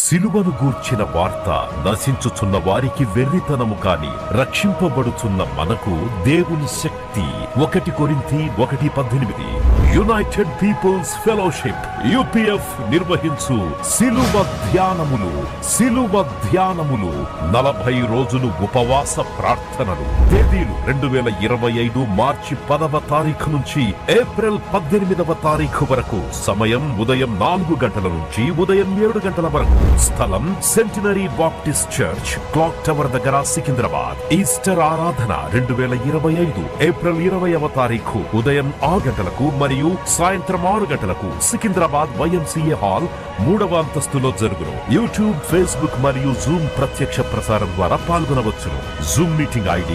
సిలువను గూర్చిన వార్త నశించుచున్న వారికి వెర్రితనము కాని రక్షింపబడుచున్న మనకు దేవుని శక్తి. 1 కొరింథీ 1:18. యునైటెడ్ పీపుల్స్ ఫెలోషిప్ యూపీఎఫ్ నిర్వహించు సిలువ ధ్యానములు 40 రోజులు ఉపవాస ప్రార్థనలు. తేదీలు 2025 మార్చి 10వ తారీఖు నుంచి ఏప్రిల్ 18వ తారీఖు వరకు. సమయం ఉదయం 4 గంటల నుంచి ఉదయం 7 గంటల వరకు. స్థలం centenary Baptist church, clock tower దగ్గర, సికింద్రాబాద్. ఈస్టర్ ఆరాధన 2025 ఏప్రిల్ 20వ తారీఖు ఉదయం 6 గంటలకు మరియు సాయంత్రం 6 గంటలకు సికింద్రాబాద్ YMCA హాల్ 3వ అంతస్తులో జరుగును. యూట్యూబ్, ఫేస్బుక్ మరియు జూమ్ ప్రత్యక్ష ప్రసారం ద్వారా పాల్గొనవచ్చును. Zoom meeting ID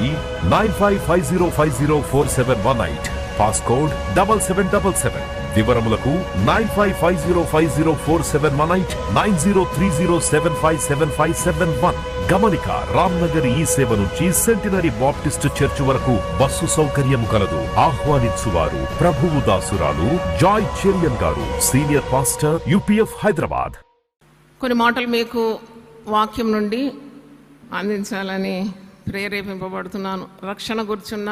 9550504718. పాస్కోడ్ 7777. వివరములకు 9550504718 9030757571. గమనిక, రామ్నగర్ ఈ సేవ నుంచి సెంటినరీ బాప్టిస్ట్ చర్చ్ వరకు బస్సు సౌకర్యం కలదు. ఆహ్వానించువారు ప్రభువు దాసురాలు జాయ్ చెరియన్ గారు, సీనియర్ పాస్టర్, UPF హైదరాబాద్. కొన్ని మాటలు మీకు వాక్యం నుండి అందించాలని ప్రేరేపింపబడుతున్నాను. రక్షణ గుర్చున్న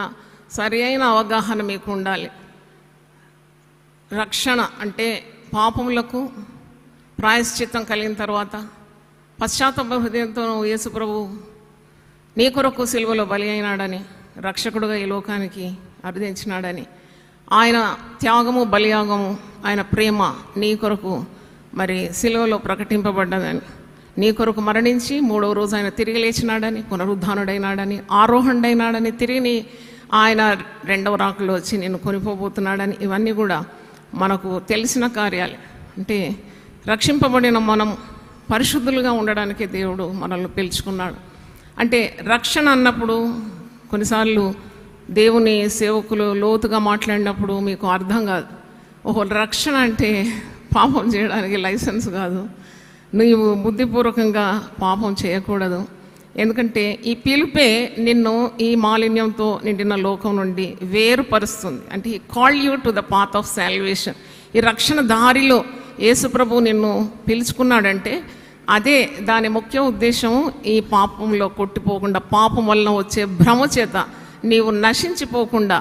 సరి అయిన అవగాహన మీకు ఉండాలి. రక్షణ అంటే పాపములకు ప్రాయశ్చిత్తం కలిగిన తర్వాత పశ్చాత్తాప హృదయంతో యేసు ప్రభు నీ కొరకు సిలువలో బలి అయినాడని, రక్షకుడుగా ఈ లోకానికి అర్థించినాడని, ఆయన త్యాగము, బలియాగము, ఆయన ప్రేమ నీ కొరకు మరి సిలువలో ప్రకటింపబడ్డదని, నీ కొరకు మరణించి 3వ రోజు ఆయన తిరిగి లేచినాడని, పునరుద్ధానుడైనాడని, ఆరోహణుడైనాడని, తిరిగి ఆయన 2వ రాకలో వచ్చి నిన్ను కొనిపోబోతున్నాడని, ఇవన్నీ కూడా మనకు తెలిసిన కార్యాలు. అంటే రక్షింపబడిన మనం పరిశుద్ధులుగా ఉండడానికి దేవుడు మనల్ని పిలుచుకున్నాడు. అంటే రక్షణ అన్నప్పుడు కొన్నిసార్లు దేవుని సేవకులు లోతుగా మాట్లాడినప్పుడు మీకు అర్థం కాదు. ఓహో, రక్షణ అంటే పాపం చేయడానికి లైసెన్స్ కాదు, నీవు బుద్ధిపూర్వకంగా పాపం చేయకూడదు. ఎందుకంటే ఈ పిలుపే నిన్ను ఈ మాలిన్యంతో నిండిన లోకం నుండి వేరుపరుస్తుంది. అంటే ఈ call you to the path of salvation. ఈ రక్షణ దారిలో యేసు ప్రభు నిన్ను పిలుచుకున్నాడంటే అదే దాని ముఖ్య ఉద్దేశం. ఈ పాపంలో కొట్టిపోకుండా, పాపం వలన వచ్చే భ్రమ చేత నీవు నశించిపోకుండా,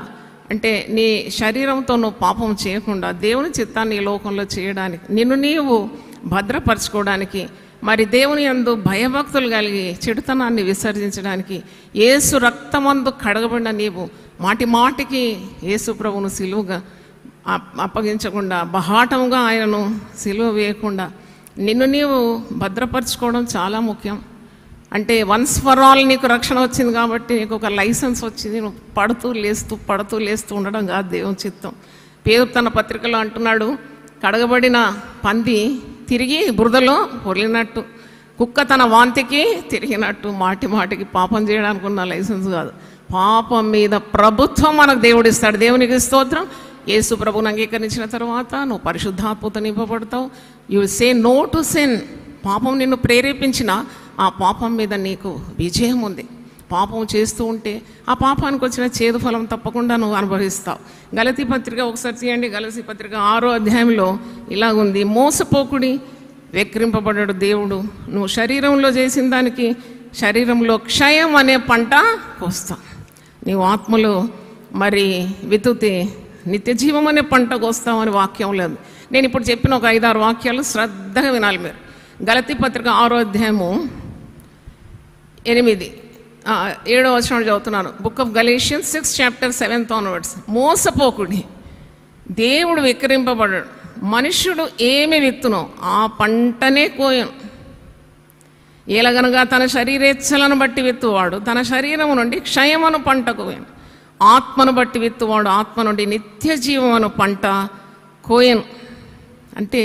అంటే నీ శరీరంతో నువ్వు పాపం చేయకుండా దేవుని చిత్తాన్ని ఈ లోకంలో చేయడానికి, నిన్ను నీవు భద్రపరచుకోవడానికి, మరి దేవుని యందు భయభక్తులు కలిగి చెడుతనాన్ని విసర్జించడానికి, యేసు రక్తమందు కడగబడిన నీవు మాటి మాటికి యేసు ప్రభువును సిలువగా అప్పగించకుండా, బహాటంగా ఆయనను సిలువ వేయకుండా నిన్ను నీవు భద్రపరచుకోవడం చాలా ముఖ్యం. అంటే వన్స్ ఫర్ ఆల్ నీకు రక్షణ వచ్చింది కాబట్టి నీకు ఒక లైసెన్స్ వచ్చింది, నువ్వు పడుతూ లేస్తూ ఉండడం కాదు దేవుని చిత్తం. పేరు తన పత్రికలో అంటున్నాడు, కడగబడిన పంది తిరిగి బురదలో పొర్లినట్టు, కుక్క తన వాంతికి తిరిగినట్టు మాటి మాటికి పాపం చేయడానికి ఉన్న లైసెన్స్ కాదు. పాపం మీద ప్రభుత్వం మనకు దేవుడిస్తాడు. దేవునికి స్తోత్రం. యేసు ప్రభువుని అంగీకరించిన తర్వాత నువ్వు పరిశుద్ధాత్మతో నింపబడతావు. You say no to sin. పాపం నిన్ను ప్రేరేపించిన ఆ పాపం మీద నీకు విజయం ఉంది. పాపం చేస్తూ ఉంటే ఆ పాపానికి వచ్చిన చేదు ఫలం తప్పకుండా నువ్వు అనుభవిస్తావు. గలతీ పత్రిక ఒకసారి తీయండి. గలతీ పత్రిక 6వ అధ్యాయంలో ఇలాగుంది, మోసపోకుడి, వెక్రింపబడ్డాడు దేవుడు. నువ్వు శరీరంలో చేసిన దానికి శరీరంలో క్షయం అనే పంట కోస్తావు. నీవు ఆత్మలో మరి విత్తుతే నిత్య జీవం అనే పంట కోస్తామని వాక్యం లేదు. నేను ఇప్పుడు చెప్పిన ఒక 5-6 వాక్యాలు శ్రద్ధగా వినాలి మీరు. గలతీ పత్రిక 6వ అధ్యాయము 7వ వచనం చదువుతున్నాను. Book of Galatians 6 chapter 7th onwards. మోసపోకుడి, దేవుడు విక్రింపబడ్డాడు. మనుష్యుడు ఏమి విత్తునో ఆ పంటనే కోయను. ఎలాగనగా తన శరీరేచ్ఛలను బట్టి విత్తువాడు తన శరీరము నుండి క్షయమను పంట కోయను, ఆత్మను బట్టి విత్తువాడు ఆత్మ నుండి నిత్య జీవమను పంట కోయను. అంటే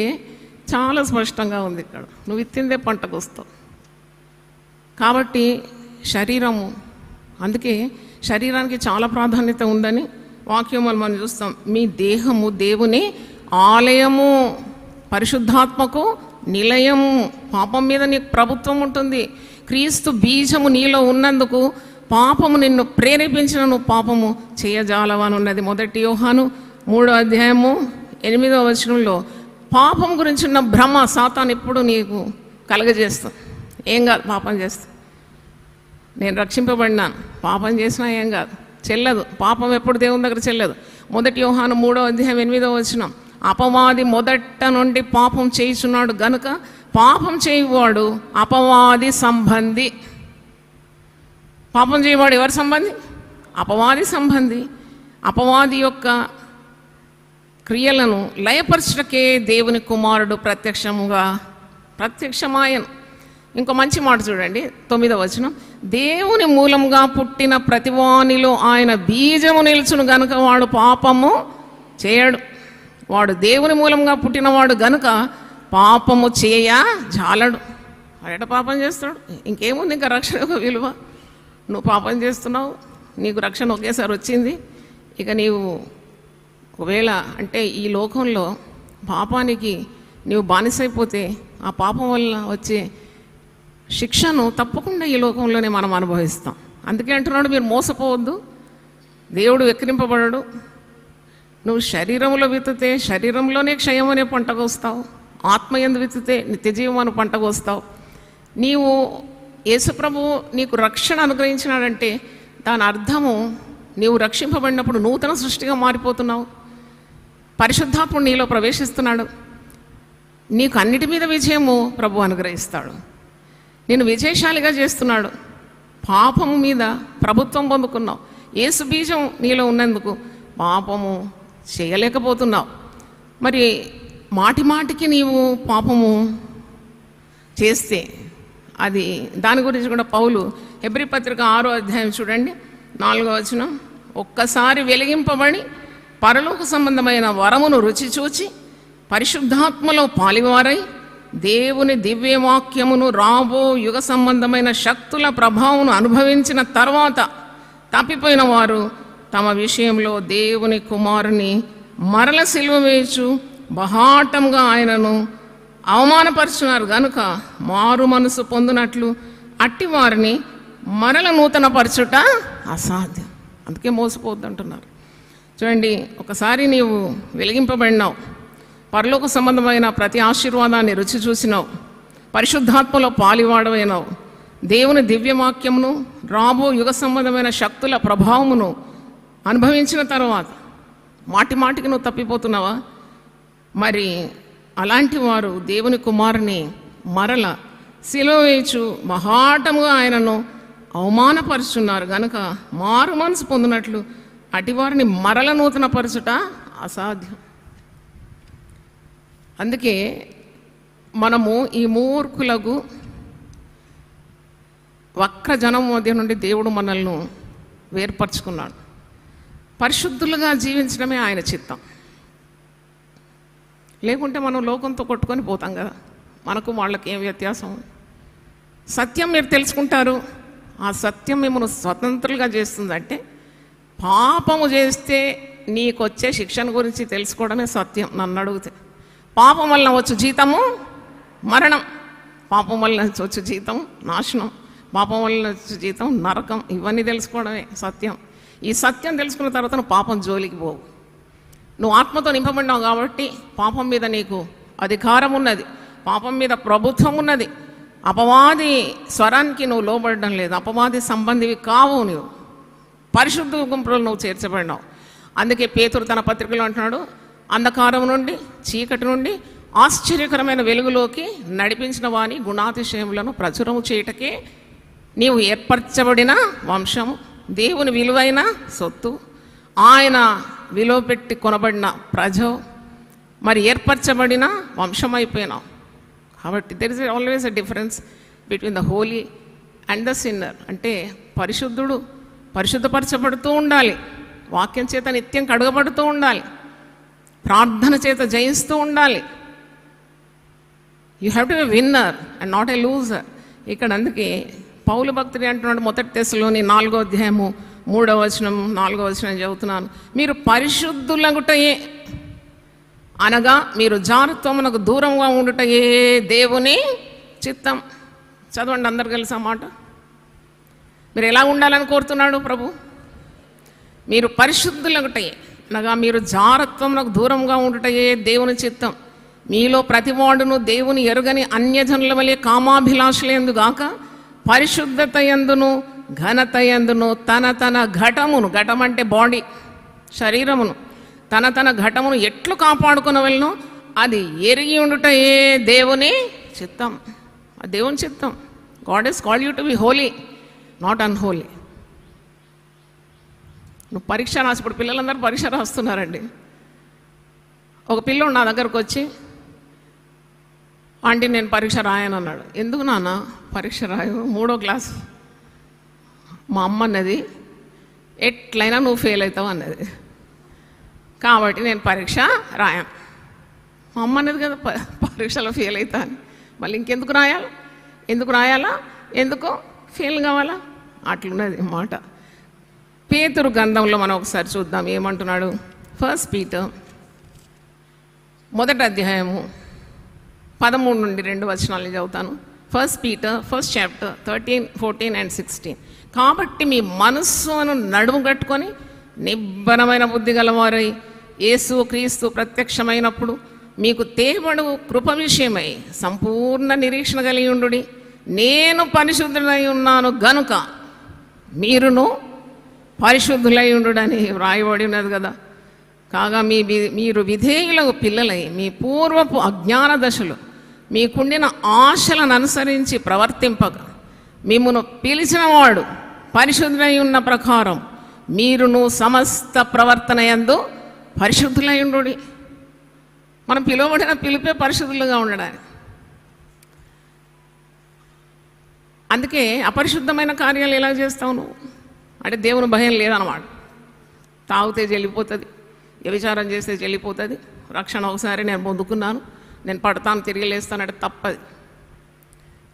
చాలా స్పష్టంగా ఉంది ఇక్కడ, నువ్వు విత్తిందే పంటకు వస్తావు. కాబట్టి శరీరము, అందుకే శరీరానికి చాలా ప్రాధాన్యత ఉందని వాక్యం మనం చూస్తాం. మీ దేహము దేవుని ఆలయము, పరిశుద్ధాత్మకు నిలయము. పాపం మీద నీకు ప్రభుత్వం ఉంటుంది. క్రీస్తు బీజము నీలో ఉన్నందుకు పాపము నిన్ను ప్రేరేపించిన నువ్వు పాపము చేయజాలవని ఉన్నది. 1 యోహాను 3వ అధ్యాయము 8వ వచనంలో పాపం గురించి ఉన్న భ్రమ సాతాను ఎప్పుడు నీకు కలగజేస్తుంది. ఏం కాదు, పాపం చేస్తాం. నేను రక్షింపబడినాను, పాపం చేసినా ఏం కాదు, చెల్లదు. పాపం ఎప్పుడు దేవుని దగ్గర చెల్లదు. 1 యోహాను 3:8 అపవాది మొదట నుండి పాపం చేయుచున్నాడు గనుక పాపం చేయువాడు అపవాది సంబంధి. పాపం చేయవాడు ఎవరి సంబంధి? అపవాది సంబంధి. అపవాది యొక్క క్రియలను లయపరచుటకే దేవుని కుమారుడు ప్రత్యక్షమాయను. ఇంకో మంచి మాట చూడండి, 9 దేవుని మూలంగా పుట్టిన ప్రతివానిలో ఆయన బీజము నిలుచును గనుక వాడు పాపము చేయడు. వాడు దేవుని మూలంగా పుట్టినవాడు గనుక పాపము చేయ జాలడు. వాడెట పాపం చేస్తాడు? ఇంకేముంది, ఇంకా రక్షణ యొక్క విలువ? నువ్వు పాపం చేస్తున్నావు, నీకు రక్షణ ఒకేసారి వచ్చింది. ఇక నీవు ఒకవేళ అంటే ఈ లోకంలో పాపానికి నీవు బానిసైపోతే ఆ పాపం వల్ల వచ్చే శిక్షను తప్పకుండా ఈ లోకంలోనే మనం అనుభవిస్తాం. అందుకే అంటున్నాడు, మీరు మోసపోవద్దు, దేవుడు వెక్కిరింపబడడు. నువ్వు శరీరంలో విత్తితే శరీరంలోనే క్షయం అనే పంట కోస్తావు, ఆత్మ యందు విత్తితే నిత్యజీవం అనే పంట కోస్తావు. నీవు యేసుప్రభువు నీకు రక్షణ అనుగ్రహించినాడంటే దాని అర్థము నీవు రక్షింపబడినప్పుడు నూతన సృష్టిగా మారిపోతున్నావు. పరిశుద్ధాత్ముడు నీలో ప్రవేశిస్తున్నాడు. నీకు అన్నిటి మీద విజయము ప్రభు అనుగ్రహిస్తాడు. నేను విజయశాలిగా చేస్తున్నాడు. పాపము మీద ప్రభుత్వం పొందుకున్నావు. యేసు బీజం నీలో ఉన్నందుకు పాపము చేయలేకపోతున్నావు. మరి మాటి మాటికి నీవు పాపము చేస్తే అది దాని గురించి కూడా పౌలు హెబ్రీ పత్రిక 6 చూడండి, 4 ఒక్కసారి వెలిగింపబడి పరలోక సంబంధమైన వరమును రుచి చూచి పరిశుద్ధాత్మలో పాలివారై దేవుని దివ్యవాక్యమును రాబో యుగ సంబంధమైన శక్తుల ప్రభావం అనుభవించిన తర్వాత తప్పిపోయిన వారు తమ విషయంలో దేవుని కుమారుని మరల సిలువ వేయచ్చు బహాటంగా ఆయనను అవమానపరుచున్నారు గనుక మారు మనసు పొందినట్లు అట్టి వారిని మరల నూతన పరచుట అసాధ్యం. అందుకే మోసపోవద్దు అంటున్నారు. చూడండి, ఒకసారి నీవు వెలిగింపబడినావు, పరలోక సంబంధమైన ప్రతి ఆశీర్వాదాన్ని రుచి చూసినావు, పరిశుద్ధాత్మలో పాలివాడమైనావు, దేవుని దివ్యవాక్యమును రాబో యుగ సంబంధమైన శక్తుల ప్రభావమును అనుభవించిన తర్వాత మాటి మాటికి నువ్వు తప్పిపోతున్నావా? మరి అలాంటి వారు దేవుని కుమారుని మరల సిలువ వేయచ్చు మహాటముగా ఆయనను అవమానపరుచున్నారు గనుక మారు మనసు పొందినట్లు అటివారిని మరల నూతన పరచుట అసాధ్యం. అందుకే మనము ఈ మూర్ఖులకు వక్ర జనం మధ్య నుండి దేవుడు మనల్ని వేర్పరచుకున్నాడు. పరిశుద్ధులుగా జీవించడమే ఆయన చిత్తం. లేకుంటే మనం లోకంతో కొట్టుకొని పోతాం కదా. మనకు వాళ్ళకి ఏం వ్యత్యాసం? సత్యం మీరు తెలుసుకుంటారు, ఆ సత్యం మిమ్మల్ని స్వతంత్రులుగా చేస్తుందంటే పాపము చేస్తే నీకు వచ్చే శిక్షణ గురించి తెలుసుకోవడమే సత్యం. నన్ను అడిగితే పాపం వలన వచ్చు జీతము మరణం, పాపం వలన వచ్చు జీతం నాశనం, పాపం వలన వచ్చు జీతం నరకం. ఇవన్నీ తెలుసుకోవడమే సత్యం. ఈ సత్యం తెలుసుకున్న తర్వాత నువ్వు పాపం జోలికి పోవు. నువ్వు ఆత్మతో నింపబడినావు కాబట్టి పాపం మీద నీకు అధికారం ఉన్నది, పాపం మీద ప్రభుత్వం ఉన్నది. అపవాది స్వరానికి నువ్వు లోబడడం లేదు, అపవాది సంబంధివి కావు. నువ్వు పరిశుద్ధ గుంపులో నువ్వు చేర్చబడినావు. అందుకే పేతురు తన పత్రికలో అంటున్నాడు, అంధకారం నుండి చీకటి నుండి ఆశ్చర్యకరమైన వెలుగులోకి నడిపించిన వాని గుణాతిశయములను ప్రచురము చేయటకే నీవు ఏర్పరచబడిన వంశము, దేవుని విలువైన సొత్తు, ఆయన విలువ పెట్టి కొనబడిన ప్రజ, మరి ఏర్పరచబడిన వంశం అయిపోయినావు. కాబట్టి there is always a difference between the Holi and the sinner. అంటే పరిశుద్ధుడు పరిశుద్ధపరచబడుతూ ఉండాలి, వాక్యం చేత నిత్యం కడగబడుతూ ఉండాలి, ప్రార్థన చేత జయిస్తూ ఉండాలి. You have to be winner and not a loser. ఇక్కడ అందుకే పౌలు భక్తుడు అంటున్నాడు, 1 తెస్సలోని 4:3-4 చదువుతున్నాను, మీరు పరిశుద్ధులగుటయే అనగా మీరు జారత్వమునకు దూరంగా ఉండుటయే దేవుని చిత్తం. చదవండి అందరు కలిసి ఆ మాట. మీరు ఎలా ఉండాలని కోరుతున్నాడు ప్రభు? మీరు పరిశుద్ధులగుటయే అనగా మీరు జారత్వమునకు దూరంగా ఉండుటయే దేవుని చిత్తం. మీలో ప్రతివాడును దేవుని ఎరుగని అన్యజనుల వలె కామాభిలాషులందుగాక పరిశుద్ధత యందును ఘనత యందును తన ఘటమును, ఘటం అంటే బాడీ, శరీరమును, తన ఘటమును ఎట్లు కాపాడుకునవలెనో అది ఎరిగి ఉండుట ఏ దేవుని చిత్తం. ఆ దేవుని చిత్తం. God is called you to be Holi, not unholy. నువ్వు పరీక్ష రాసి, ఇప్పుడు పిల్లలందరూ పరీక్ష రాస్తున్నారండి. ఒక పిల్లోడు నా దగ్గరకు వచ్చి, ఆంటీ నేను పరీక్ష రాయను అన్నాడు. ఎందుకు నాన్న పరీక్ష రాయు, 3వ క్లాస్. మా అమ్మ అన్నది ఎట్లయినా నువ్వు ఫెయిల్ అవుతావు అన్నది, కాబట్టి నేను పరీక్ష రాయను. మా అమ్మ అన్నది కదా పరీక్షలో ఫెయిల్ అవుతా అని. మళ్ళీ ఇంకెందుకు రాయాలి, ఎందుకు రాయాలా, ఎందుకు ఫెయిల్ కావాలా, అట్లున్నది మాట. పేతురు గ్రంథంలో మనం ఒకసారి చూద్దాం ఏమంటున్నాడు. 1 పీటర్ 1వ అధ్యాయము 13 నుండి 2 వచనాలు చదువుతాను. 1 పీటర్ 1st chapter 13, 14 and 16. కాబట్టి మీ మనస్సును నడుము కట్టుకొని నిబ్బరమైన బుద్ధి గలవారై యేసు క్రీస్తు ప్రత్యక్షమైనప్పుడు మీకు తేబడు కృప విషయమై సంపూర్ణ నిరీక్షణ కలిగి ఉండుడి. నేను పరిశుద్ధులై ఉన్నాను గనుక మీరును పరిశుద్ధులై ఉండుడని వ్రాయబడి ఉన్నది కదా. కాగా మీరు విధేయులకు పిల్లలై మీ పూర్వపు అజ్ఞాన దశలు మీకుండిన ఆశలను అనుసరించి ప్రవర్తింపక మిమ్మును పిలిచినవాడు పరిశుద్ధులై ఉన్న ప్రకారం మీరును సమస్త ప్రవర్తన యందు పరిశుద్ధులై ఉండుడి. మనం పిలువబడిన పిలిపే పరిశుద్ధులుగా ఉండడానికి. అందుకే అపరిశుద్ధమైన కార్యాలు ఎలా చేస్తావు నువ్వు అంటే దేవుని భయం లేదన్నమాట. తాగితే చెల్లిపోతుంది, వ్యభిచారం చేస్తే చెల్లిపోతుంది, రక్షణ ఒకసారి నేను పొందుకున్నాను, నేను పడతాను తిరిగి లేస్తానంటే తప్పది.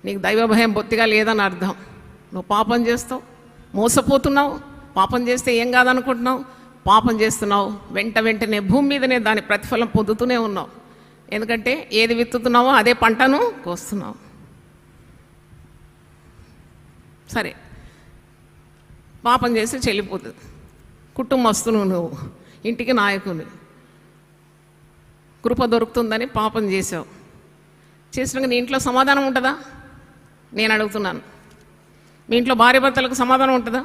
నీకు దైవ భయం బొత్తిగా లేదని అర్థం. నువ్వు పాపం చేస్తావు, మోసపోతున్నావు. పాపం చేస్తే ఏం కాదనుకుంటున్నావు, పాపం చేస్తున్నావు, వెంటనే భూమి మీదనే దాని ప్రతిఫలం పొందుతూనే ఉన్నావు. ఎందుకంటే ఏది విత్తుతున్నావో అదే పంటను కోస్తున్నావు. సరే, పాపం చేస్తే చెల్లిపోతుంది. కుటుంబస్తును నువ్వు, ఇంటికి నాయకుని, కృప దొరుకుతుందని పాపం చేసావు. చేసినాక నీ ఇంట్లో సమాధానం ఉంటుందా? నేను అడుగుతున్నాను. మీ ఇంట్లో భార్యాభర్తలకు సమాధానం ఉంటుందా?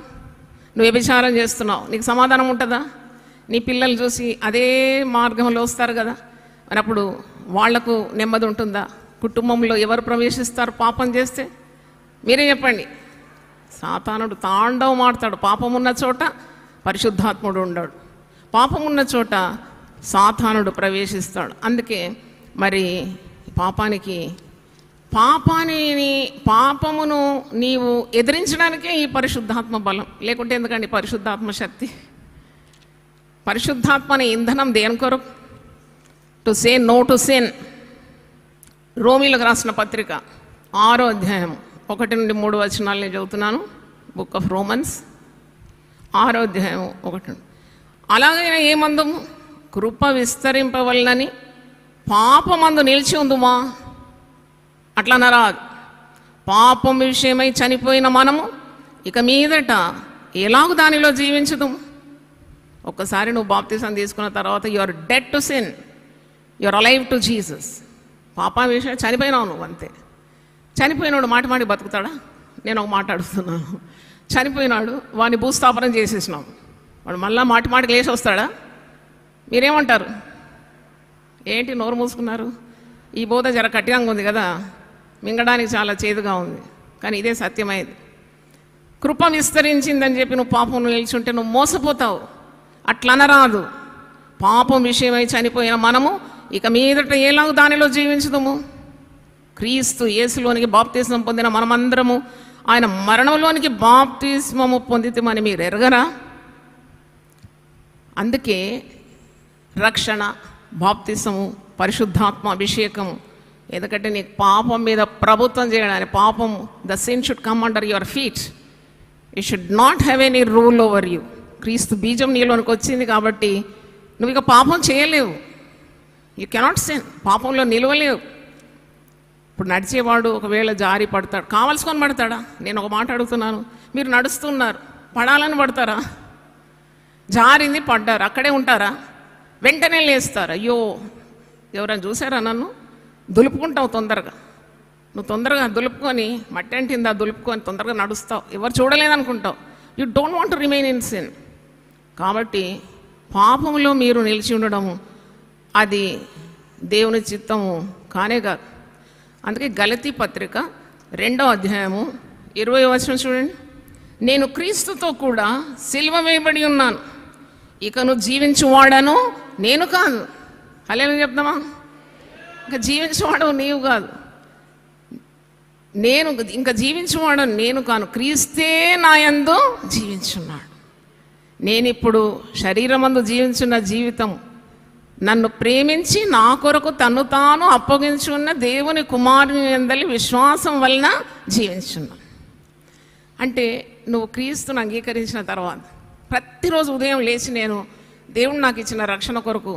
నువ్వు వ్యభిచారం చేస్తున్నావు, నీకు సమాధానం ఉంటుందా? నీ పిల్లలు చూసి అదే మార్గంలో వస్తారు కదా, మరి అప్పుడు వాళ్లకు నెమ్మది ఉంటుందా? కుటుంబంలో ఎవరు ప్రవేశిస్తారు పాపం చేస్తే? మీరే చెప్పండి. సాతానుడు తాండవం ఆడతాడు. పాపం ఉన్న చోట పరిశుద్ధాత్ముడు ఉండడు, పాపం ఉన్న చోట సాతానుడు ప్రవేశిస్తాడు. అందుకే మరి పాపమును నీవు ఎదిరించడానికే ఈ పరిశుద్ధాత్మ బలం. లేకుంటే ఎందుకండి పరిశుద్ధాత్మ శక్తి? పరిశుద్ధాత్మ అనే ఇంధనం దేని కొరకు? To say no to sin. రోమీలకు రాసిన పత్రిక 6వ అధ్యాయం 1 నుండి 3 వచనాలు నేను చదువుతున్నాను. బుక్ ఆఫ్ రోమన్స్ 6వ అధ్యాయం 1. అలాగైనా ఏమందుము? కృప విస్తరింపవలనని పాపమందు నిలిచి ఉందుమా? అట్లనరా? పాపం విషయమై చనిపోయిన మనము ఇక మీదట ఎలాగూ దానిలో జీవించదు. ఒక్కసారి నువ్వు బాప్తిసం తీసుకున్న తర్వాత you are dead to sin, you are alive to Jesus. పాపం విషయం చనిపోయినావు నువ్వు, అంతే. చనిపోయినాడు మాటి బతుకుతాడా? నేను ఒక మాట అడుగుతున్నాను. చనిపోయినాడు, వాడిని భూస్థాపనం చేసేసినాం, వాడు మళ్ళీ మాటికి లేచి వస్తాడా? మీరేమంటారు? ఏంటి నోరు మూసుకున్నారు? ఈ బోధ జర కఠినంగా ఉంది కదా, మింగడానికి చాలా చేదుగా ఉంది, కానీ ఇదే సత్యమైంది. కృప విస్తరించిందని చెప్పి నువ్వు పాపంలో నిలిచుంటే నువ్వు మోసపోతావు. అట్లనరాదు. పాపం విషయమై చనిపోయిన మనము ఇక మీదట ఎలాగూ దానిలో జీవించదుము. క్రీస్తు యేసులోనికి బాప్తిస్మం పొందిన మనమందరము ఆయన మరణంలోనికి బాప్తిస్మము పొందితమని మీరు ఎరగరా? అందుకే రక్షణ, బాప్తిస్మము, పరిశుద్ధాత్మ అభిషేకము. ఎందుకంటే నీకు పాపం మీద ప్రభుత్వం చేయడానికి, పాపం the sin should come under your feet, you should not have any rule over you. క్రీస్తు బీజం నీలోనికి వచ్చింది కాబట్టి నువ్వు ఇక పాపం చేయలేవు. యూ కెనాట్ సిన్, పాపంలో నిలవలేవు. ఇప్పుడు నడిచేవాడు ఒకవేళ జారి పడతాడు, కావలసుకొని పడతాడా? నేను ఒక మాట అడుగుతున్నాను. మీరు నడుస్తున్నారు, పడాలని పడతారా? జారింది, పడ్డారు, అక్కడే ఉంటారా? వెంటనే లేస్తారు, అయ్యో ఎవరైనా చూసారా నన్ను? దులుపుకుంటావు తొందరగా. నువ్వు తొందరగా దులుపుకొని మట్టి అంటిందా దులుపుకొని తొందరగా నడుస్తావు. ఎవరు చూడలేదనుకుంటావు. You don't want to remain in sin. కాబట్టి పాపంలో మీరు నిలిచి ఉండడము అది దేవుని చిత్తము కానే కాదు. అందుకే గలతీ పత్రిక 2వ అధ్యాయము 20వ వచనం చూడండి. నేను క్రీస్తుతో కూడా సిలువ వేయబడి ఉన్నాను, ఇకను జీవించువాడను నేను కాదు. హల్లెలూయా చెప్దామా? ఇంకా జీవించేవాడు నీవు కాదు, నేను ఇంకా జీవించేవాడు నేను కాను, క్రీస్తే నా యందు జీవించున్నాడు. నేనిప్పుడు శరీరమందు జీవించున్న జీవితం నన్ను ప్రేమించి నా కొరకు తను తాను అప్పగించుకున్న దేవుని కుమారుని యందలి విశ్వాసం వలన జీవించున్నాను. అంటే నువ్వు క్రీస్తుని అంగీకరించిన తర్వాత ప్రతిరోజు ఉదయం లేచి నేను దేవుడు నాకు ఇచ్చిన రక్షణ కొరకు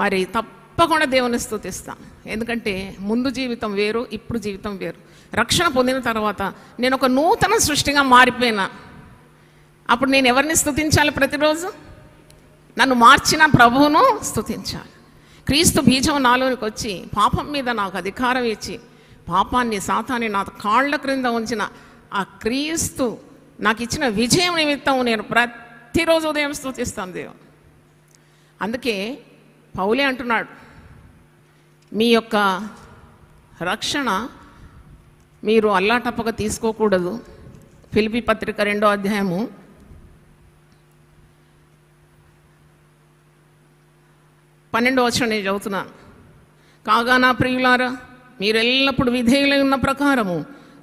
మరి తప్పకుండా దేవుని స్తుతిస్తాను. ఎందుకంటే ముందు జీవితం వేరు, ఇప్పుడు జీవితం వేరు. రక్షణ పొందిన తర్వాత నేను ఒక నూతన సృష్టిగా మారిపోయినా. అప్పుడు నేను ఎవరిని స్తుతించాలి? ప్రతిరోజు నన్ను మార్చిన ప్రభువును స్తుతించాలి. క్రీస్తు బీజం నాలోనికి వచ్చి పాపం మీద నాకు అధికారం ఇచ్చి పాపాన్ని సాతాన్ని నా కాళ్ళ క్రింద ఉంచిన ఆ క్రీస్తు నాకు ఇచ్చిన విజయం నిమిత్తం నేను ప్రతిరోజు ఉదయం స్తుతిస్తాను దేవుడు. అందుకే పౌలే అంటున్నాడు, మీ యొక్క రక్షణ మీరు అల్లాటప్పగా తీసుకోకూడదు. ఫిలిప్పీ పత్రిక 2వ అధ్యాయము 12వ వచనం నేను చదువుతున్నాను. కాగా నా ప్రియులారా, మీరు ఎల్లప్పుడు విధేయులై ఉన్న ప్రకారము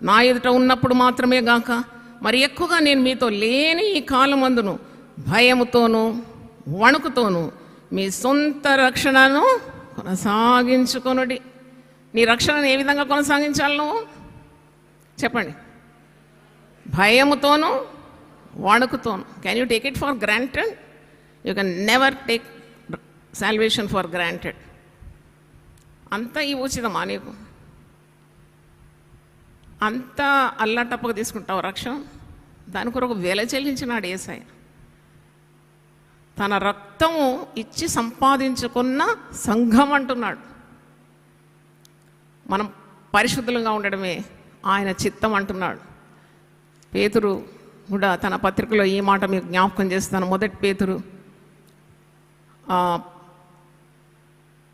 నా ఎదుట ఉన్నప్పుడు మాత్రమే గాక మరి ఎక్కువగా నేను మీతో లేని ఈ కాలమందును భయముతోనూ వణుకుతోనూ మీ సొంత రక్షణను కొనసాగించుకొనుడి. నీ రక్షణను ఏ విధంగా కొనసాగించాలి నువ్వు చెప్పండి? భయముతోనూ వణుకుతోను. Can you take it for granted? You can never take salvation for granted. అంతా ఈ ఉచితమా నీకు? అంతా అల్లాటప్పగా తీసుకుంటావు రక్షణ? దాని కొరకు వెల చెల్లించినాడు యేసయ్య. తన రక్తము ఇచ్చి సంపాదించుకున్న సంఘం అంటున్నాడు. మనం పరిశుద్ధులుగా ఉండడమే ఆయన చిత్తం అంటున్నాడు. పేతురు కూడా తన పత్రికలో ఈ మాట మీకు జ్ఞాపకం చేస్తాను. 1 పేతురు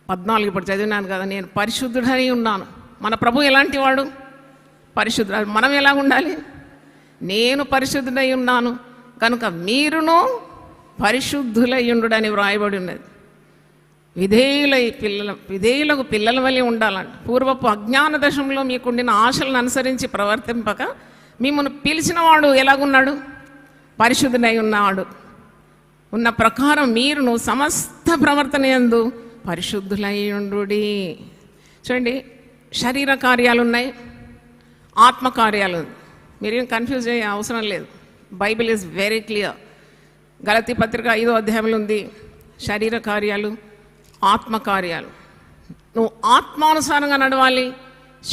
14 ఇప్పుడు చదివినాను కదా, నేను పరిశుద్ధుడై ఉన్నాను. మన ప్రభు ఎలాంటి వాడు? పరిశుద్ధుడు. మనం ఎలా ఉండాలి? నేను పరిశుద్ధుడై ఉన్నాను కనుక మీరును పరిశుద్ధులయ్యుండుడని వ్రాయబడి ఉన్నది. విధేయులకు పిల్లల వలె ఉండాలంట. పూర్వపు అజ్ఞాన దశంలో మీకుండిన ఆశలను అనుసరించి ప్రవర్తింపక మిమ్మల్ని పిలిచినవాడు ఎలాగున్నాడు? పరిశుద్ధుడై ఉన్నాడు. ఉన్న ప్రకారం మీరును సమస్త ప్రవర్తన యందు పరిశుద్ధులయ్యుండుడి. చూడండి, శరీర కార్యాలు ఉన్నాయి, ఆత్మ కార్యాలు. మీరేం కన్ఫ్యూజ్ అయ్యే అవసరం లేదు. Bible is very clear. గలతీ పత్రిక 5వ అధ్యాయంలో ఉంది శరీర కార్యాలు, ఆత్మ కార్యాలు. నువ్వు ఆత్మానుసారంగా నడవాలి.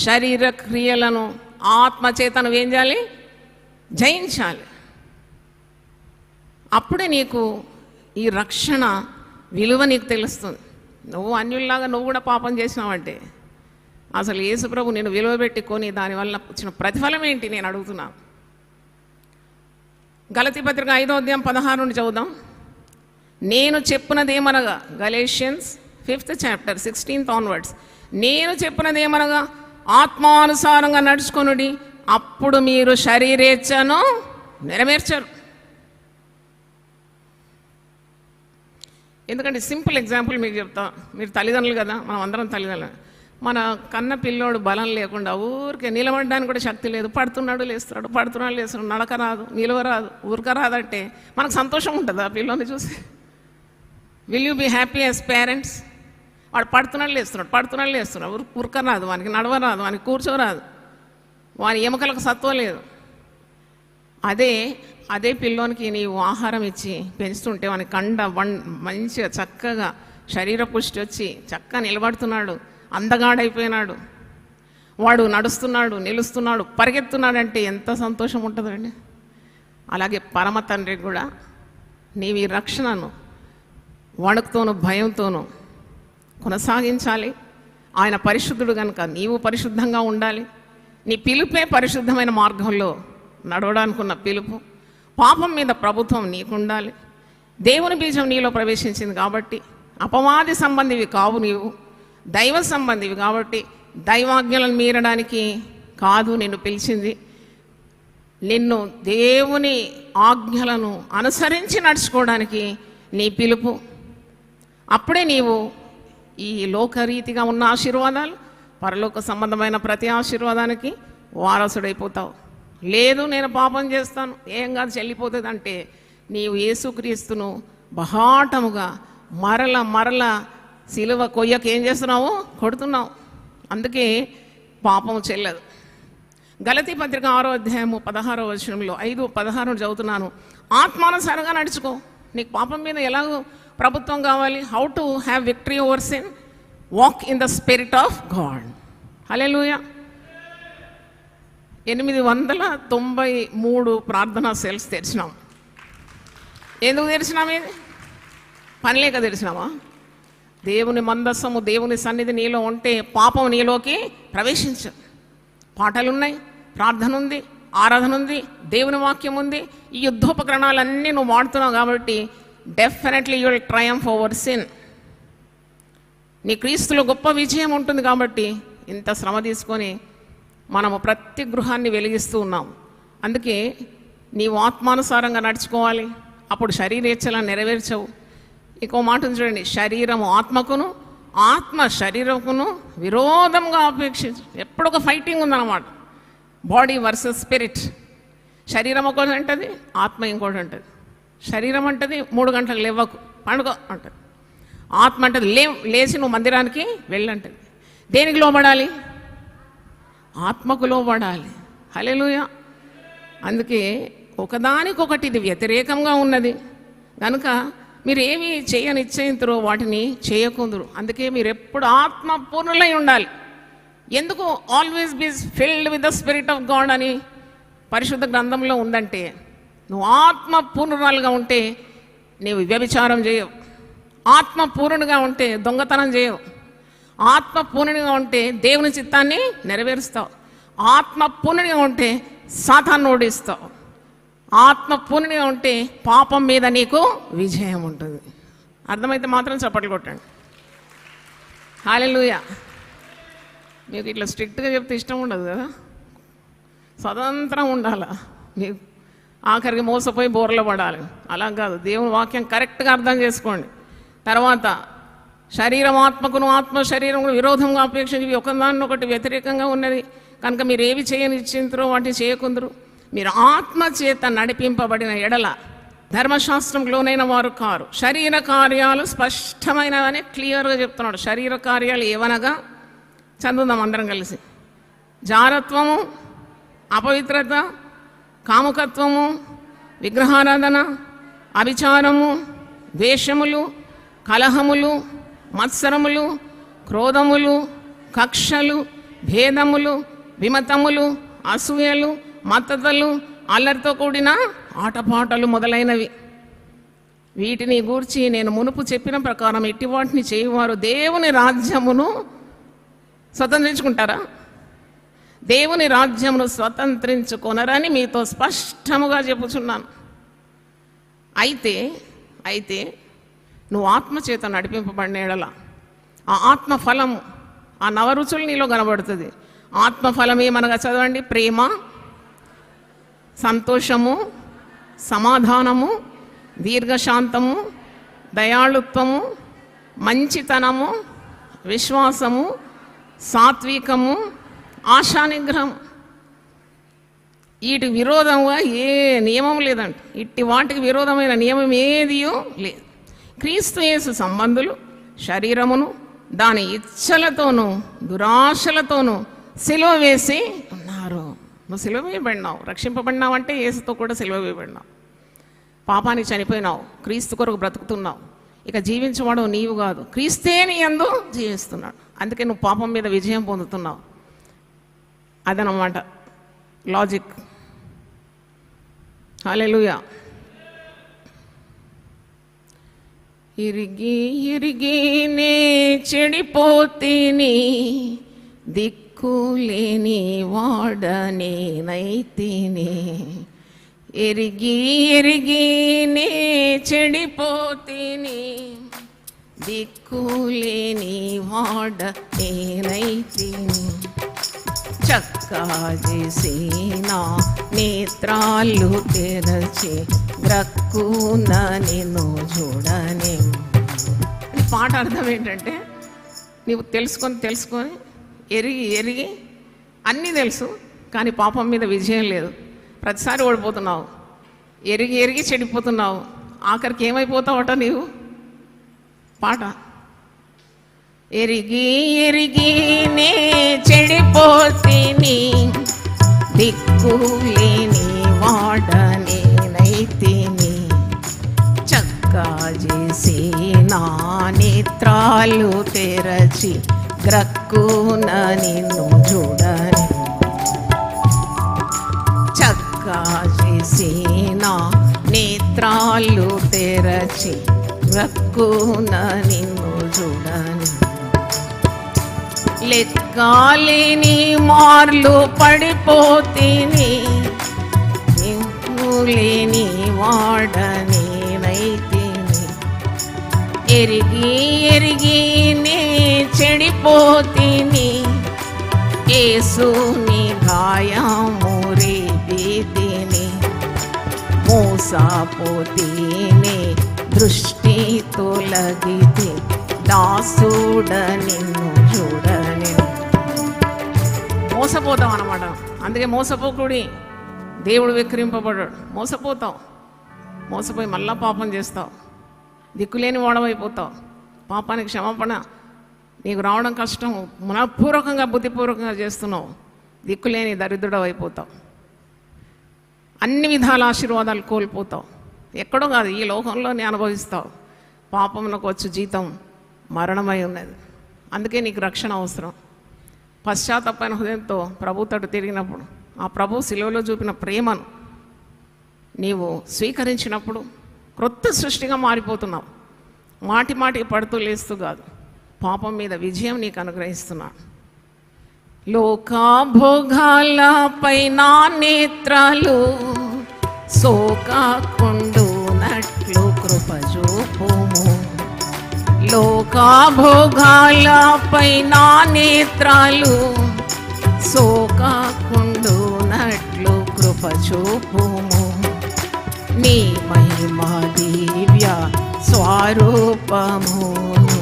శరీర క్రియలను ఆత్మ చేత నువ్వేం చేయాలి? జయించాలి. అప్పుడే నీకు ఈ రక్షణ విలువ నీకు తెలుస్తుంది. నువ్వు అన్యుల్లాగా నువ్వు కూడా పాపం చేసినావంటే అసలు యేసుప్రభు నేను విలువ పెట్టుకొని దానివల్ల వచ్చిన ప్రతిఫలం ఏంటి నేను అడుగుతున్నాను. గలతీ పత్రిక 5వ అధ్యాయం 16 నుండి చదువుదాం. నేను చెప్పినదేమనగా, Galatians 5th chapter 16th onwards, నేను చెప్పినదేమనగా ఆత్మానుసారంగా నడుచుకొనుడి, అప్పుడు మీరు శరీరేచ్ఛను నెరవేర్చరు. ఎందుకంటే సింపుల్ ఎగ్జాంపుల్ మీకు చెప్తా. మీరు తల్లిదండ్రులు కదా, మనం అందరం తల్లిదండ్రులు. మన కన్న పిల్లోడు బలం లేకుండా ఊరికే నిలబడడానికి కూడా శక్తి లేదు, పడుతున్నాడు లేస్తున్నాడు, పడుతున్నాడు లేస్తున్నాడు, నడక రాదు, నిలవ రాదు, ఊరక రాదంటే మనకు సంతోషం ఉంటుంది ఆ పిల్లోని చూసి? Will you be happy as parents? వాడు పడుతున్నాడు లేస్తున్నాడు, పడుతున్నాడు లేస్తున్నాడు, ఉరక రాదు, వానికి నడవ రాదు, వానికి కూర్చోరాదు, వాని ఎముకలకు సత్వం లేదు. అదే పిల్లోనికి నీవు ఆహారం ఇచ్చి పెంచుతుంటే వాని కండ మంచిగా చక్కగా శరీర పుష్టి వచ్చి చక్కగా నిలబడుతున్నాడు, అందగాడైపోయినాడు, వాడు నడుస్తున్నాడు, నిలుస్తున్నాడు, పరిగెత్తున్నాడంటే ఎంత సంతోషం ఉంటుందండి. అలాగే పరమ తండ్రికి కూడా నీవు ఈ రక్షణను వణుకుతోనూ భయంతోనూ కొనసాగించాలి. ఆయన పరిశుద్ధుడు కనుక నీవు పరిశుద్ధంగా ఉండాలి. నీ పిలుపే పరిశుద్ధమైన మార్గంలో నడవడానికి ఉన్న పిలుపు. పాపం మీద ప్రభుత్వం నీకుండాలి. దేవుని బీజం నీలో ప్రవేశించింది కాబట్టి అపవాది సంబంధివి కావు, నీవు దైవ సంబంధివి కాబట్టి దైవాజ్ఞలను మీరడానికి కాదు నిన్ను పిలిచింది. నిన్ను దేవుని ఆజ్ఞలను అనుసరించి నడుచుకోవడానికి నీ పిలుపు. అప్పుడే నీవు ఈ లోకరీతిగా ఉన్న ఆశీర్వాదాలు, పరలోక సంబంధమైన ప్రతి ఆశీర్వాదానికి వారసుడైపోతావు. లేదు నేను పాపం చేస్తాను, ఏం కాదు చెల్లిపోతుంది అంటే నీవు యేసుక్రీస్తును బహాటముగా మరల సిలువ కొయ్యకు ఏం చేస్తున్నావు? కొడుతున్నావు. అందుకే పాపం చెల్లదు. గలతీ పత్రిక 6వ అధ్యాయము 16వ వచనంలో 5:16 చదువుతున్నాను. ఆత్మానుసారంగా నడుచుకో. నీకు పాపం మీద ఎలాగో ప్రభుత్వం కావాలి. How to have victory over sin? Walk in the spirit of God. Hallelujah. 893 ప్రార్థనా సెల్స్ తెరిచినాం. ఎందుకు తెరిచినాం? ఇది పని లేక తెరిచినామా? దేవుని మందస్సము, దేవుని సన్నిధి నీలో ఉంటే పాపం నీలోకి ప్రవేశించదు. పాటలున్నాయి, ప్రార్థన ఉంది, ఆరాధన ఉంది, దేవుని వాక్యం ఉంది. ఈ యుద్ధోపకరణాలన్నీ నువ్వు వాడుతున్నావు కాబట్టి definitely you will Triumph over sin. నీ క్రీస్తులో గొప్ప విజయం ఉంటుంది కాబట్టి ఇంత శ్రమ తీసుకొని మనము ప్రతి గృహాన్ని వెలిగిస్తూ ఉన్నాం. అందుకే నీవు ఆత్మానుసారంగా నడుచుకోవాలి. అప్పుడు శరీరేచ్ఛలను నెరవేర్చవు. ఇంకో మాట చూడండి, శరీరము ఆత్మకును, ఆత్మ శరీరముకును విరోధంగా అపేక్షించు. ఎప్పుడు ఒక ఫైటింగ్ ఉందన్నమాట. Body versus spirit. శరీరం ఒకటి అంటది, ఆత్మ ఇంకోటి అంటది. శరీరం అంటది 3 గంటలకు లేవకు, పండుగ అంటది. ఆత్మ అంటది లేచి నువ్వు మందిరానికి వెళ్ళంటది. దేనికి లోబడాలి? ఆత్మకు లోబడాలి. హల్లెలూయా. అందుకే ఒకదానికొకటి ఇది వ్యతిరేకంగా ఉన్నది కనుక మీరు ఏమి చేయనిశ్చయింతురో వాటిని చేయకుందురు. అందుకే మీరు ఎప్పుడు ఆత్మ పూర్ణులై ఉండాలి. ఎందుకు always be filled with the spirit of God అని పరిశుద్ధ గ్రంథంలో ఉందంటే, నువ్వు ఆత్మ పూర్ణురాలుగా ఉంటే నీవు వ్యభిచారం చేయవు. ఆత్మ పూర్ణునిగా ఉంటే దొంగతనం చేయవు. ఆత్మ పూర్ణునిగా ఉంటే దేవుని చిత్తాన్ని నెరవేరుస్తావు. ఆత్మ పూర్ణునిగా ఉంటే సాతాన్ని ఓడిస్తావు. ఆత్మ పూర్ణునిగా ఉంటే పాపం మీద నీకు విజయం ఉంటుంది. అర్థమైతే మాత్రం చప్పట్లు కొట్టండి. హల్లెలూయా. మీకు ఇట్లా స్ట్రిక్ట్గా చెప్తే ఇష్టం ఉండదు కదా, స్వతంత్రం ఉండాలా. మీకు ఆఖరికి మోసపోయి బోర్లో పడాలి. అలా కాదు, దేవుని వాక్యం కరెక్ట్గా అర్థం చేసుకోండి. తర్వాత శరీరం ఆత్మకును, ఆత్మ శరీరమును విరోధంగా అపేక్షించి ఒకదాన్నొకటి వ్యతిరేకంగా ఉన్నది కనుక మీరు ఏవి చేయనిశ్చింతురో వాటిని చేయకుందరు. మీరు ఆత్మ చేత నడిపింపబడిన ఎడల ధర్మశాస్త్రంలోనైన వారు కారు. శరీర కార్యాలు స్పష్టమైనవని క్లియర్గా చెప్తున్నాడు. శరీర కార్యాలు ఏవనగా చదువుదాం అందరం కలిసి. జారత్వము, అపవిత్రత, కాముకత్వము, విగ్రహారాధన, అభిచారము, ద్వేషములు, కలహములు, మత్సరములు, క్రోధములు, కక్షలు, భేదములు, విమతములు, అసూయలు, మత్తతలు, అల్లరితో కూడిన ఆటపాటలు మొదలైనవి. వీటిని గూర్చి నేను మునుపు చెప్పిన ప్రకారం ఇట్టి వాటిని చేయువారు దేవుని రాజ్యమును స్వతంత్రించుకుంటారా? దేవుని రాజ్యమును స్వతంత్రించుకొనరని మీతో స్పష్టముగా చెప్పుచున్నాను. అయితే నువ్వు ఆత్మచేత నడిపింపబడిన ఎడల ఆ ఆత్మఫలము, ఆ నవరుచులు నీలో కనబడుతుంది. ఆత్మఫలం ఏమనగా చదవండి. ప్రేమ, సంతోషము, సమాధానము, దీర్ఘశాంతము, దయాళుత్వము, మంచితనము, విశ్వాసము, సాత్వికము, ఆశానిగ్రహం. వీటి విరోధంగా ఏ నియమం లేదంట. ఇట్టి వాటికి విరోధమైన నియమం ఏదియో లేదు. క్రీస్తు యేసు సంబంధులు శరీరమును దాని ఇచ్చలతోనూ దురాశలతోనూ సిలువ వేసి ఉన్నారు. నువ్వు సిలువ వేయబడినావు, రక్షింపబడినావు అంటే యేసుతో కూడా సిలువ వేయబడినావు. పాపానికి చనిపోయినావు, క్రీస్తు కొరకు బ్రతుకుతున్నావు. ఇక జీవించేవాడు నీవు కాదు, క్రీస్తే నీ యందు జీవిస్తున్నాడు. అందుకే నువ్వు పాపం మీద విజయం పొందుతున్నావు. అదనమాట లాజిక్. హల్లెలూయా. ఇరిగి ఇరిగి నే చెడిపోతిని, దిక్కులేని వాడనేనైతిని. ఎరిగి ఎరిగి నే చెడిపోతిని, దిక్కులేని వాడనేనైతిని. చక్కా చేసిన నేత్రాలు తెరచి, గ్రక్కున నిన్ను చూడని. ఈ పాట అర్థం ఏంటంటే, నీవు తెలుసుకొని ఎరిగి ఎరిగి అన్నీ తెలుసు, కానీ పాపం మీద విజయం లేదు. ప్రతిసారి ఓడిపోతున్నావు, ఎరిగి ఎరిగి చెడిపోతున్నావు, ఆఖరికి ఏమైపోతావట నీవు. పాట ఎరిగి ఎరిగి నే చెడిపోతిని, దిక్కులేని వాడనేనైతిని. చక్కా చేసి నా నేత్రాలు తెరచి, గ్రక్కున నిన్ను చూడని. చక్కా చేసి నా నేత్రాలు తెరచి, గ్రక్కున నిన్ను చూడని. లెక్కాలేని మార్లు పడిపోతిని, లేని వాడనేనైతిని. ఎరిగి ఎరిగి నే చెడిపోతిని, యేసుని గాయము రేపితిని. మోసపోతిని, దృష్టి తొలగితే, దాసుడ నిన్ను చూడని. మోసపోతాం అన్నమాట. అందుకే మోసపోకుడి, దేవుడు వెక్కిరింపబడ్డాడు. మోసపోయి మళ్ళా పాపం చేస్తావు, దిక్కులేని వాడవైపోతావు. పాపానికి క్షమాపణ నీకు రావడం కష్టం, మనపూర్వకంగా బుద్ధిపూర్వకంగా చేస్తున్నావు, దిక్కులేని దరిద్రుడు అయిపోతావు. అన్ని విధాల ఆశీర్వాదాలు కోల్పోతావు. ఎక్కడో కాదు, ఈ లోకంలోనే అనుభవిస్తావు. పాపమునకు వచ్చి జీతం మరణమై ఉన్నది. అందుకే నీకు రక్షణ అవసరం. పశ్చాత్తాపమైన హృదయంతో ప్రభు తట్టు తిరిగినప్పుడు, ఆ ప్రభు శిలువలో చూపిన ప్రేమను నీవు స్వీకరించినప్పుడు క్రొత్త సృష్టిగా మారిపోతున్నావు. మాటి మాటికి పడుతూ లేస్తూ కాదు, పాపం మీద విజయం నీకు అనుగ్రహిస్తున్నాడు. లోకాభోగాలపై నా నేత్రాలు సోకాకుండునట్లు కృప చూపుము. లోకాభోగాలపై నా నేత్రాలు సోకాకుండునట్లు కృప చూపుము. నీ మహిమా దివ్య స్వరూపమును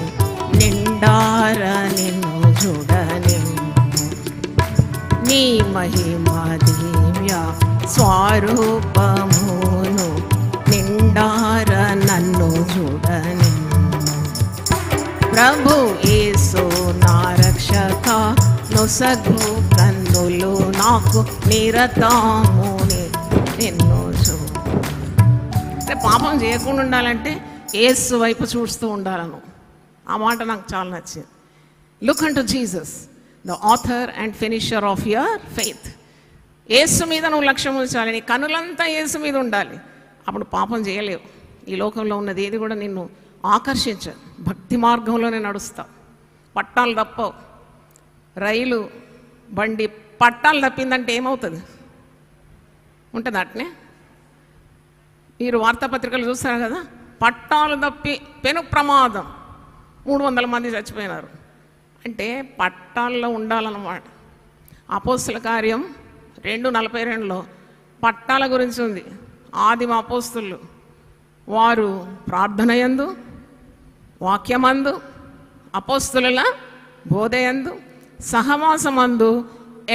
నిండార నిన్ను చూడని. నీ మహిమా దివ్య స్వరూపమును నిండార నన్ను చూడని. ప్రభు యేసు నా రక్షక, నొసగు కన్నులు నాకు నిరతము నిన్ను చూడ. అంటే పాపం చేయకుండా ఉండాలంటే యేసు వైపు చూస్తూ ఉండాలను. ఆ మాట నాకు చాలా నచ్చింది. Look unto Jesus, the author and finisher of your faith. యేసు మీద నువ్వు లక్ష్యం ఉంచాలి, నీ కనులంతా యేసు మీద ఉండాలి. అప్పుడు పాపం చేయలేవు. ఈ లోకంలో ఉన్నది ఏది కూడా నిన్ను ఆకర్షించదు. భక్తి మార్గంలోనే నడుస్తావు. పట్టాలు తప్పవు. రైలు బండి పట్టాలు తప్పిందంటే ఏమవుతుంది? ఉంటుంది అట్నే. మీరు వార్తాపత్రికలు చూస్తారు కదా, పట్టాలు తప్పి పెను ప్రమాదం, 300 మంది చచ్చిపోయినారు. అంటే పట్టాల్లో ఉండాలన్నమాట. అపోస్తుల కార్యం 2:42లో పట్టాల గురించి ఉంది. ఆదిమ అపోస్తులు వారు ప్రార్థనయందు, వాక్యమందు, అపోస్తుల బోధయందు, సహవాసమందు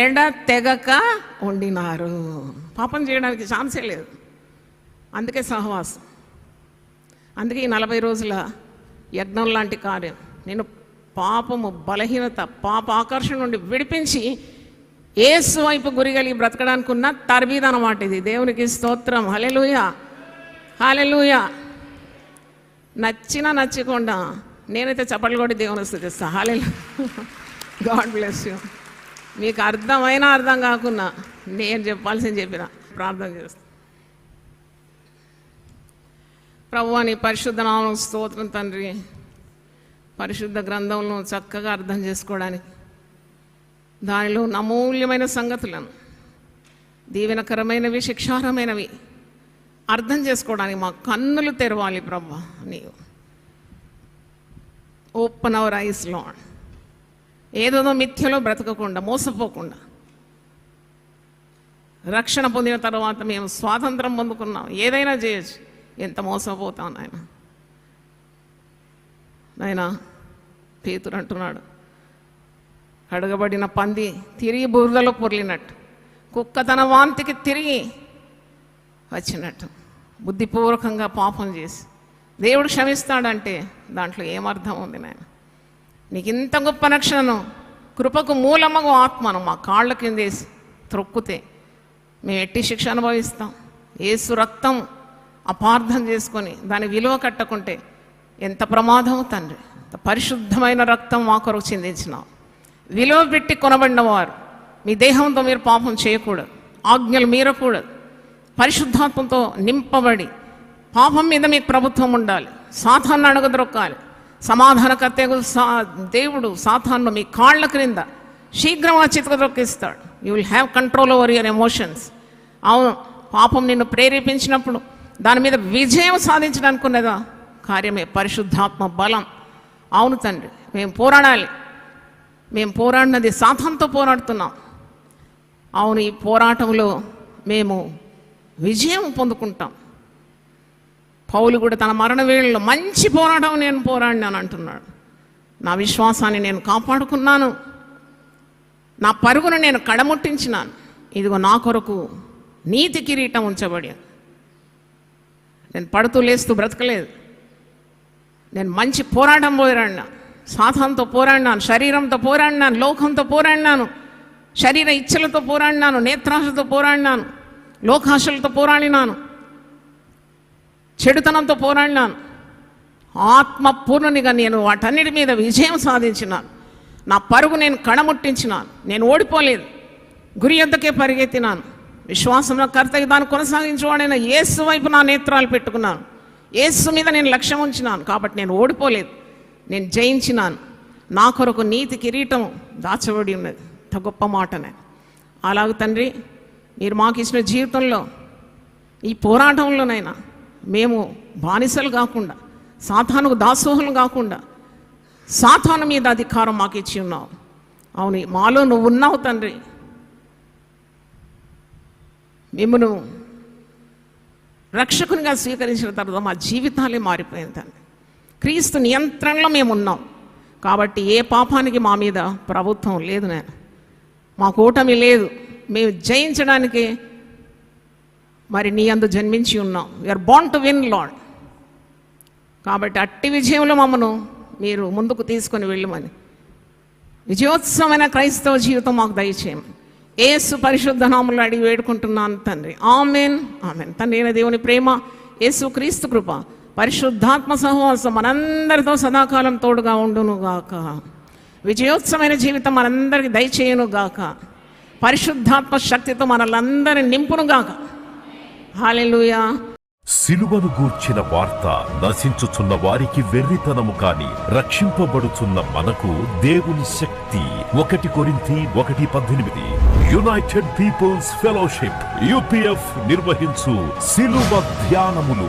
ఎడతెగక ఉండినారు. పాపం చేయడానికి ఛాన్సే లేదు. అందుకే సహవాసం. అందుకే ఈ 40 రోజుల యజ్ఞం లాంటి కార్యం నేను పాపము, బలహీనత, పాప ఆకర్షణ నుండి విడిపించి యేసు వైపు గురిగలిగి బ్రతకడానికి ఉన్న తర్బీదు అన్నమాట ఇది. దేవునికి స్తోత్రం. హల్లెలూయా, హల్లెలూయా. నచ్చినా నచ్చకుండా నేనైతే చప్పట్లు కొట్టి దేవుని స్తుతిస్తాను. హల్లెలూయా. God bless you. మీకు అర్థమైనా అర్థం కాకున్నా నేను చెప్పాల్సింది చెప్పిన ప్రార్థన చేస్తాను. ప్రభువా నీ పరిశుద్ధ నామం స్తోత్రం తండ్రి. పరిశుద్ధ గ్రంథంలో చక్కగా అర్థం చేసుకోవడానికి, దానిలో అమూల్యమైన సంగతులను, దీవెనకరమైనవి, శిక్షార్హమైనవి అర్థం చేసుకోవడానికి మా కన్నులు తెరవాలి ప్రభువా. నీవు ఓపెన్ అవర్ ఐస్ లార్డ్. ఏదో మిథ్యలో బ్రతకకుండా, మోసపోకుండా, రక్షణ పొందిన తర్వాత మేము స్వాతంత్రం పొందుకున్నాం, ఏదైనా చేయొచ్చు. ఎంత మోసపోతాం నాయన. పేతురు అంటున్నాడు, కడగబడిన పంది తిరిగి బురదలో పొర్లినట్టు, కుక్క తన వాంతికి తిరిగి వచ్చినట్టు బుద్ధిపూర్వకంగా పాపం చేసి దేవుడు క్షమిస్తాడంటే దాంట్లో ఏమర్థం ఉంది నాయన? నీకు ఇంత గొప్ప రక్షణను, కృపకు మూలమగు ఆత్మను మా కాళ్ళ కిందేసి త్రొక్కితే మేము ఎట్టి శిక్ష అనుభవిస్తాం? యేసు రక్తం అపార్థం చేసుకొని దాని విలువ కట్టకుంటే ఎంత ప్రమాదం తండ్రి. పరిశుద్ధమైన రక్తం మా కొరకు చిందించినావు. విలువ పెట్టి కొనబడిన వారు, మీ దేహంతో మీరు పాపం చేయకూడదు, ఆజ్ఞలు మీరకూడదు, పరిశుద్ధాత్మతో నింపబడి పాపం మీద మీకు ప్రభుత్వం ఉండాలి, సాతాన్ని అణగద్రొక్కాలి. సమాధానకర్తకు దేవుడు సాతాన్ను మీ కాళ్ళ క్రింద శీఘ్రంగా చితకద్రొక్కిస్తాడు. You will have control over your emotions. అవును, పాపం నిన్ను ప్రేరేపించినప్పుడు దాని మీద విజయం సాధించడానికి ఉన్నదా కార్యమే పరిశుద్ధాత్మ బలం. అవును తండ్రి, మేము పోరాడాలి. మేము పోరాడినది సాతానుతో పోరాడుతున్నాం. అవును, ఈ పోరాటంలో మేము విజయం పొందుకుంటాం. పౌలు కూడా తన మరణ వేళలో మంచి పోరాటం నేను పోరాడినాను అంటున్నాడు. నా విశ్వాసాన్ని నేను కాపాడుకున్నాను, నా పరుగును నేను కడముట్టించినాను. ఇదిగో నా కొరకు నీతి కిరీటం ఉంచబడి, నేను పడుతూ లేస్తూ బ్రతకలేదు. నేను మంచి పోరాటం పోరాడినా, సాతానుతో పోరాడినాను, శరీరంతో పోరాడినాను, లోకంతో పోరాడినాను, శరీర ఇచ్చలతో పోరాడినాను, నేత్రాశతో పోరాడినాను, లోకాశలతో పోరాడినాను, చెడుతనంతో పోరాడినాను. ఆత్మపూర్ణనిగా నేను వాటన్నిటి మీద విజయం సాధించినాను. నా పరుగు నేను కడముట్టించినాను. నేను ఓడిపోలేదు, గురి యొద్దకే పరిగెత్తినాను. విశ్వాసంలో కర్తకి దాన్ని కొనసాగించేవాడైన యేసు వైపు నా నేత్రాలు పెట్టుకున్నాను. యేసు మీద నేను లక్ష్యం ఉంచినాను. కాబట్టి నేను ఓడిపోలేదు, నేను జయించినాను. నా కొరకు నీతి కిరీటం దాచబడి ఉన్నది. అంత గొప్ప మాటనే. అలాగే తండ్రి, మీరు మాకు ఇచ్చిన జీవితంలో ఈ పోరాటంలోనైనా మేము బానిసలు కాకుండా, సాతానుకు దాసోహులు కాకుండా, సాతాను మీద అధికారం మాకు ఇచ్చి ఉన్నావు. అవును, మాలో నువ్వు ఉన్నావు తండ్రి. మిమ్మను రక్షకునిగా స్వీకరించిన తర్వాత మా జీవితాలే మారిపోయింది తండ్రి. క్రీస్తు నియంత్రణలో మేము ఉన్నాం. కాబట్టి ఏ పాపానికి మా మీద ప్రభుత్వం లేదు నేను, మాకు ఓటమి లేదు. మేము జయించడానికి మరి నీ అందు జన్మించి ఉన్నాం. We are born to win Lord. కాబట్టి అట్టి విజయంలో మమ్మను మీరు ముందుకు తీసుకొని వెళ్ళమని, విజయోత్సవమైన క్రైస్తవ జీవితం మాకు దయచేయమని యేసు పరిశుద్ధ నామములో అడిగి వేడుకుంటున్నాను తండ్రి. Amen, amen. తండ్రి అయిన దేవుని ప్రేమ, యేసు క్రీస్తు కృప, పరిశుద్ధాత్మ సహవాసం మనందరితో సదాకాలం తోడుగా ఉండునుగాక. విజయోత్సవమైన జీవితం మనందరికీ దయచేయునుగాక. పరిశుద్ధాత్మ శక్తితో మనలందరినీ నింపునుగాక. హల్లెలూయా. సిలువను గూర్చిన వార్త నశించుచున్న వారికి వెర్రితనము కాని రక్షింపబడుచున్న మనకు దేవుని శక్తి. 1 కొరింథీ 1:18. యునైటెడ్ పీపుల్స్ ఫెలోషిప్ UPF నిర్వహించు సిలువ ధ్యానములు.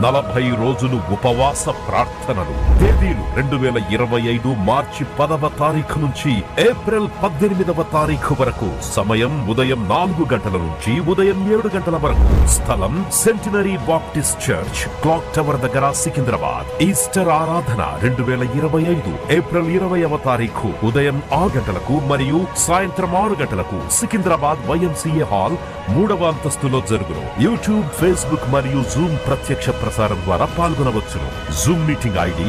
40 రోజులు ఉపవాస ప్రార్థనలు. తేదీలు 2025 మార్చి 10వ తారీఖు నుంచి ఏప్రిల్ 18వ తారీఖు వరకు. సమయం ఉదయం 4 గంటల నుంచి ఉదయం 7 గంటల వరకు. స్థలం centenary Baptist church, clock tower దగ్గర, సికింద్రాబాద్. ఈస్టర్ ఆరాధన 2025 ఏప్రిల్ 20వ తారీఖు ఉదయం 6 గంటలకు మరియు సాయంత్రం 6 గంటలకు సికింద్రాబాద్ YMCA హాల్ 3వ అంతస్తులో జరుగును. యూట్యూబ్, ఫేస్బుక్ మరియు జూమ్ ప్రత్యక్ష ప్రసారం ద్వారా పాల్గొనవచ్చును. Zoom meeting ID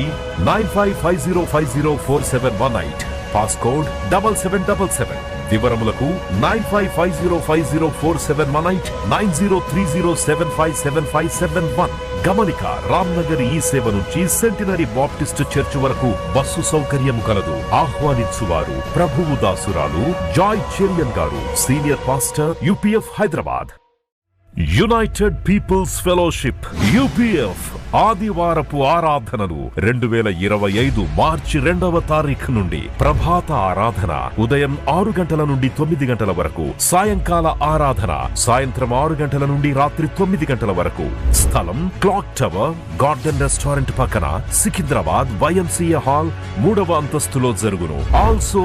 9550504718. పాస్కోడ్ 7777. వివరములకు 9550504718, 9030757571. గమనిక, రామ్నగర్ ఈ సేవ నుంచి సెంటినరీ బాప్టిస్ట్ చర్చ్ వరకు బస్సు సౌకర్యం కలదు. ఆహ్వానించువారు ప్రభువు దాసురాలు జాయ్ చెరియన్ గారు, senior pastor, UPF Hyderabad. United people's fellowship UPF ఆదివారపు ఆరాధనలు 2025 మార్చి 2వ తారీఖు నుండి ప్రభాత ఆరాధన ఉదయం 6 గంటల నుండి 9 గంటల వరకు, సాయంకాల ఆరాధన సాయంత్రం 6 గంటల నుండి రాత్రి 9 గంటల వరకు. స్థలం క్లాక్ టవర్ గార్డెన్ రెస్టారెంట్ పక్కన, సికింద్రాబాద్ YMCA హాల్ 3వ అంతస్తులో జరుగును. Also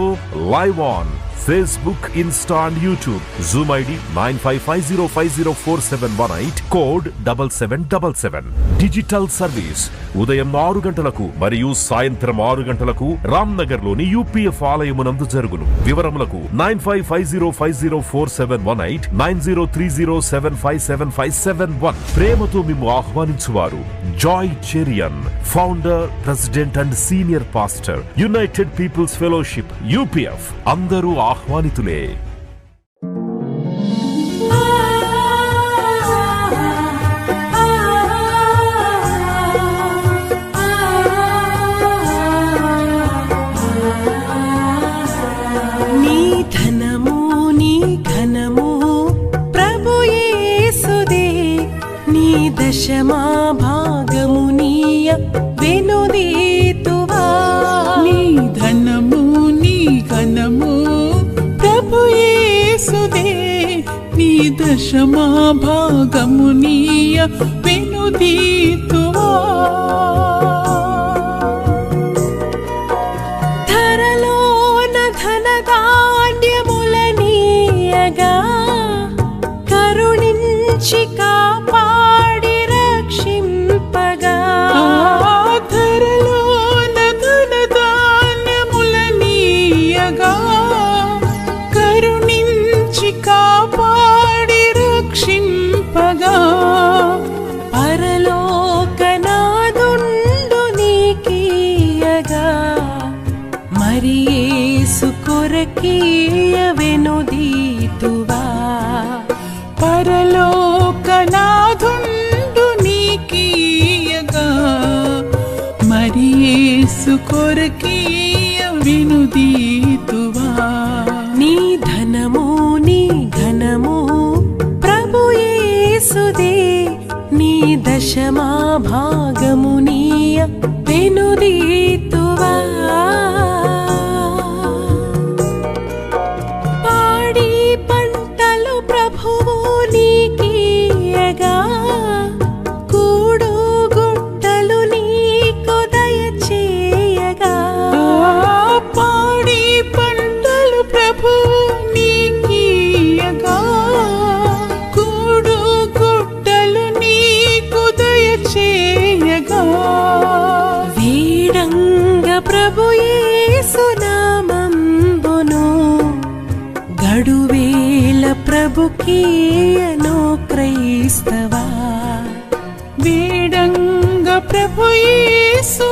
live on Facebook, Insta and YouTube. Zoom ID 9550504718, code 7777. Digital service ఉదయం 6 గంటలకు మరియు సాయంత్రం 6 గంటలకు రామ్నగర్ లోని UPF ఆలయమునందు జరుగును. వివరములకు 9550504718, 9030757571. ప్రేమతో మేము ఆహ్వానించువారు Joy Cherian, founder, president and senior pastor, united people's fellowship UPF. అందరూ ఆహ్వానితులే. నీ ధనము నీ ఘనము ప్రభు యేసుదే, నీ దశమా భాగము నీయ వెనుదీతువా. నీ ధనము నీ ఘనము ప్రభు యేసుదే, నీ దశమా భాగము నీయ వెనుదీతువా. ధరలోన ధనధాన్యములనీయగా కరుణించి కాపాడి రక్షింపగా. ధరలోన ధనధాన్యములనీయగా కరుణించి కాపాడి రక్షింపగా. పరలోకనాదుండు నీకీయగా మరి యేసు కొరకీయ వెనుదీతువా. పరలోకనాథుండు నీకీయగా మరి యేసు కొరకీయ వెనుదీతువా. నీ ధనము నీ ఘనము ప్రభు యేసుదే, నీ దశమా భాగము నీయ వెనుదీతువా. పాడి పంటలు ప్రభువు నీకీయగా కూడు గుట్టలు నీకు దయచేయగా. పాడి పంటలు ప్రభు నీకీయగా కూడు గుట్టలు నీకు దయచేయగా. వీడంగ ప్రభు యేసు నామంబును గడువేల ప్రభుకీయను క్రైస్తవా. వేడంగ ప్రభు యేసు